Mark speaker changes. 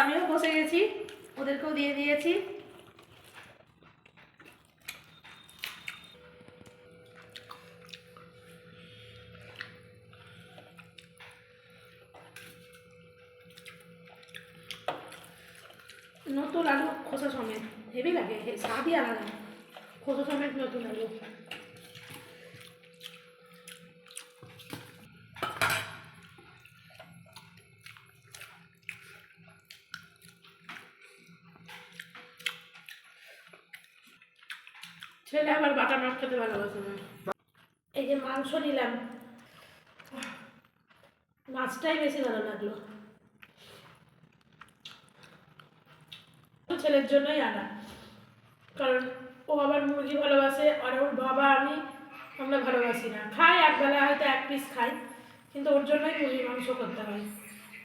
Speaker 1: আমিও বসে গেছি, ওদেরকেও দিয়ে দিয়েছি। নতুন আলু খোসা সমেত হেভি লাগে, স্বাদই আলাদা। খোসা সমেত নতুন আলু। ছেলে আবার বাটা মাছ খেতে ভালোবাসে না। এই যে মাংস নিলাম, মাছটাই বেশি ভালো লাগলো। ছেলের জন্যই আনা, কারণ ও আবার মুরগি ভালোবাসে, আর ওর বাবা আমরা ভালোবাসি না। খাই একবেলা, হয়তো এক পিস খাই, কিন্তু ওর জন্যই মুরগি মাংস করতে হয়।